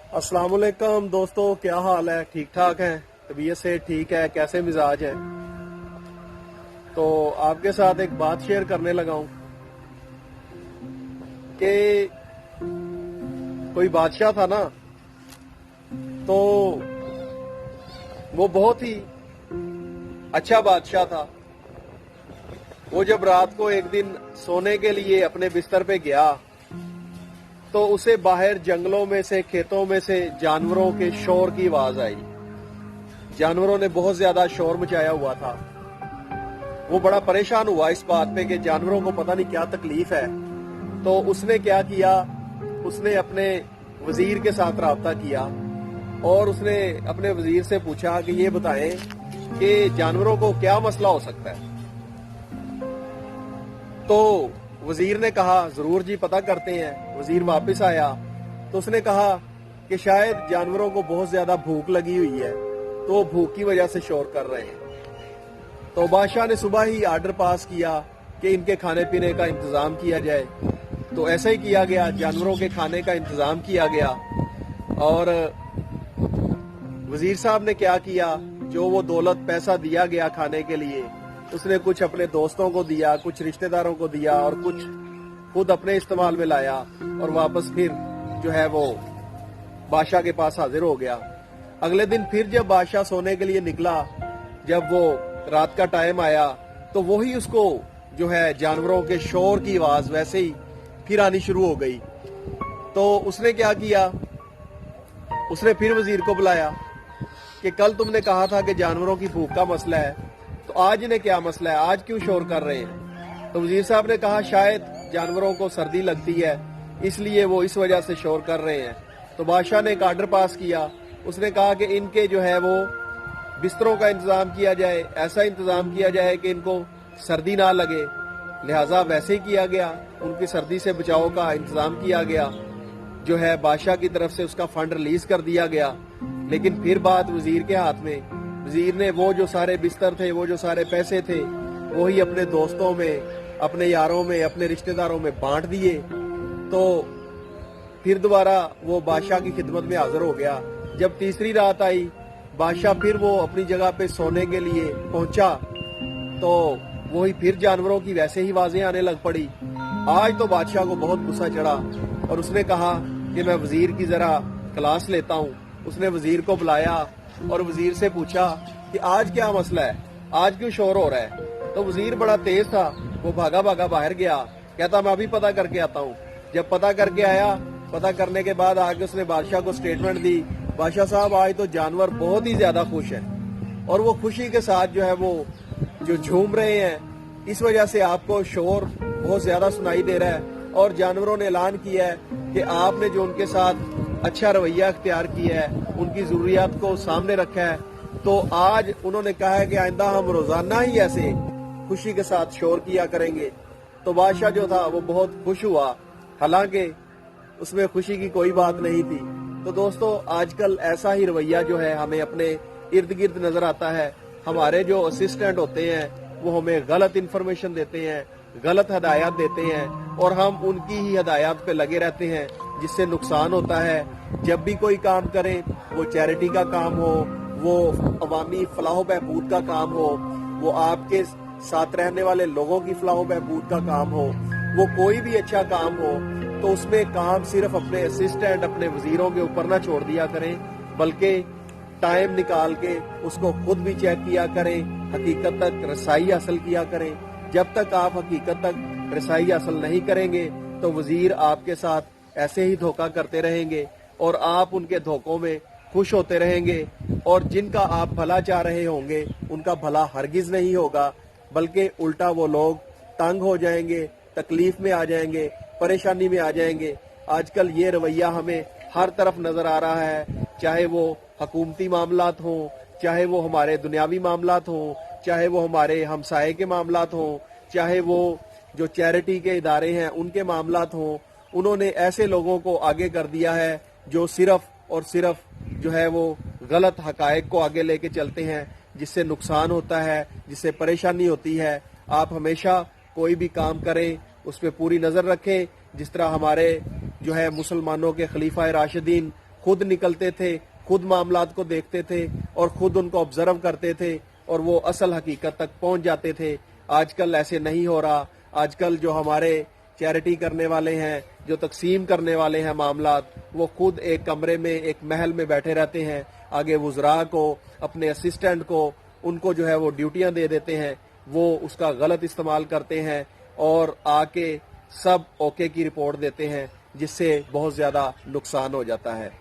अस्सलाम वालेकुम दोस्तों, क्या हाल है? ठीक ठाक हैं? तबीयत से ठीक है? कैसे मिजाज है? तो आपके साथ एक बात शेयर करने लगा हूं कि कोई बादशाह था ना, तो वो बहुत ही अच्छा बादशाह था। वो जब रात को एक दिन सोने के लिए अपने बिस्तर पे गया तो उसे बाहर जंगलों में से, खेतों में से जानवरों के शोर की आवाज आई। जानवरों ने बहुत ज्यादा शोर मचाया हुआ था। वो बड़ा परेशान हुआ इस बात पे कि जानवरों को पता नहीं क्या तकलीफ है। तो उसने क्या किया, उसने अपने वजीर के साथ राब्ता किया और उसने अपने वजीर से पूछा कि ये बताएं कि जानवरों को क्या मसला हो सकता है। तो वजीर ने कहा जरूर जी, पता करते हैं। वजीर वापस आया तो उसने कहा कि शायद जानवरों को बहुत ज्यादा भूख लगी हुई है, तो वो भूख की वजह से शोर कर रहे हैं। तो बादशाह ने सुबह ही आर्डर पास किया कि इनके खाने पीने का इंतजाम किया जाए। तो ऐसा ही किया गया, जानवरों के खाने का इंतजाम किया गया। और वजीर साहब ने क्या किया, जो वो दौलत पैसा दिया गया खाने के लिए, उसने कुछ अपने दोस्तों को दिया, कुछ रिश्तेदारों को दिया और कुछ खुद अपने इस्तेमाल में लाया और वापस फिर जो है वो बादशाह के पास हाजिर हो गया। अगले दिन फिर जब बादशाह सोने के लिए निकला, जब वो रात का टाइम आया, तो वही उसको जो है जानवरों के शोर की आवाज वैसे ही फिर आनी शुरू हो गई। तो उसने क्या किया, उसने फिर वजीर को बुलाया कि कल तुमने कहा था कि जानवरों की भूख का मसला है, तो आज इन्हें क्या मसला है, आज क्यों शोर कर रहे हैं? तो वजीर साहब ने कहा शायद जानवरों को सर्दी लगती है, इसलिए वो इस वजह से शोर कर रहे हैं। तो बादशाह ने एक आर्डर पास किया। उसने कहा कि इनके जो है वो बिस्तरों का इंतजाम किया जाए, ऐसा इंतजाम किया जाए कि इनको सर्दी ना लगे। लिहाजा वैसे ही किया गया, उनकी सर्दी से बचाव का इंतजाम किया गया। जो है बादशाह की तरफ से उसका फंड रिलीज कर दिया गया। लेकिन फिर बात वजीर के हाथ में। वजीर ने वो जो सारे बिस्तर थे, वो जो सारे पैसे थे, वही अपने दोस्तों में, अपने यारों में, अपने रिश्तेदारों में बांट दिए। तो फिर दोबारा वो बादशाह की खिदमत में हाजिर हो गया। जब तीसरी रात आई, बादशाह फिर वो अपनी जगह पे सोने के लिए पहुंचा, तो वही फिर जानवरों की वैसे ही आवाजें आने लग पड़ी। आज तो बादशाह को बहुत गुस्सा चढ़ा और उसने कहा कि मैं वजीर की जरा क्लास लेता हूँ। उसने वजीर को बुलाया और वजीर से पूछा कि आज क्या मसला है, आज क्यों शोर हो रहा है? तो वजीर बड़ा तेज था, वो भागा भागा बाहर गया, कहता मैं अभी पता करके आता हूँ। जब पता करके आया, पता करने के बाद आगे उसने बादशाह को स्टेटमेंट दी, बादशाह साहब आज तो जानवर बहुत ही ज्यादा खुश हैं और वो खुशी के साथ जो है वो जो झूम रहे हैं, इस वजह से आपको शोर बहुत ज्यादा सुनाई दे रहा है। और जानवरों ने ऐलान किया है कि आपने जो उनके साथ अच्छा रवैया अख्तियार किया है, उनकी जरूरियात को सामने रखा है, तो आज उन्होंने कहा है कि आइंदा हम रोजाना ही ऐसे खुशी के साथ शोर किया करेंगे। तो बादशाह जो था वो बहुत खुश हुआ, हालांकि उसमें खुशी की कोई बात नहीं थी। तो दोस्तों, आजकल ऐसा ही रवैया जो है हमें अपने इर्द गिर्द नजर आता है। हमारे जो असिस्टेंट होते हैं वो हमें गलत इन्फॉर्मेशन देते हैं, गलत हदायत देते हैं और हम उनकी ही हदायत पे लगे रहते हैं, जिससे नुकसान होता है। जब भी कोई काम करें, वो चैरिटी का काम हो, वो अवामी फलाह बहबूद का काम हो, वो आपके साथ रहने वाले लोगों की फलाह बहबूद का काम हो, वो कोई भी अच्छा काम हो, तो उसमें काम सिर्फ अपने असिस्टेंट, अपने वजीरों के ऊपर ना छोड़ दिया करें, बल्कि टाइम निकाल के उसको खुद भी चेक किया करें, हकीकत तक रसाई हासिल किया करें। जब तक आप हकीकत तक रसाई हासिल नहीं करेंगे तो वजीर आपके साथ ऐसे ही धोखा करते रहेंगे और आप उनके धोखों में खुश होते रहेंगे। और जिनका आप भला चाह रहे होंगे उनका भला हरगिज नहीं होगा, बल्कि उल्टा वो लोग तंग हो जाएंगे, तकलीफ में आ जाएंगे, परेशानी में आ जाएंगे। आजकल ये रवैया हमें हर तरफ नजर आ रहा है, चाहे वो हकूमती मामलात हों, चाहे वो हमारे दुनियावी मामलात हों, चाहे वो हमारे हमसाये के मामलात हों, चाहे वो जो चैरिटी के इदारे हैं उनके मामलात हों। उन्होंने ऐसे लोगों को आगे कर दिया है जो सिर्फ और सिर्फ जो है वो गलत हकायक को आगे लेके चलते हैं, जिससे नुकसान होता है, जिससे परेशानी होती है। आप हमेशा कोई भी काम करें उस पर पूरी नजर रखें, जिस तरह हमारे जो है मुसलमानों के खलीफा राशिदीन खुद निकलते थे, खुद मामलात को देखते थे और खुद उनको ऑब्जर्व करते थे और वो असल हकीकत तक पहुंच जाते थे। आजकल ऐसे नहीं हो रहा। आजकल जो हमारे चैरिटी करने वाले हैं, जो तकसीम करने वाले हैं मामलात, वो खुद एक कमरे में, एक महल में बैठे रहते हैं। आगे वुज़रा को, अपने असिस्टेंट को, उनको जो है वो ड्यूटियां दे देते हैं, वो उसका गलत इस्तेमाल करते हैं और आके सब ओके की रिपोर्ट देते हैं, जिससे बहुत ज़्यादा नुकसान हो जाता है।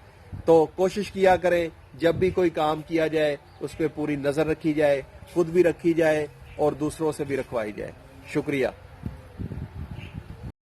तो कोशिश किया करें जब भी कोई काम किया जाए उस पर पूरी नज़र रखी जाए, खुद भी रखी जाए और दूसरों से भी रखवाई जाए। शुक्रिया।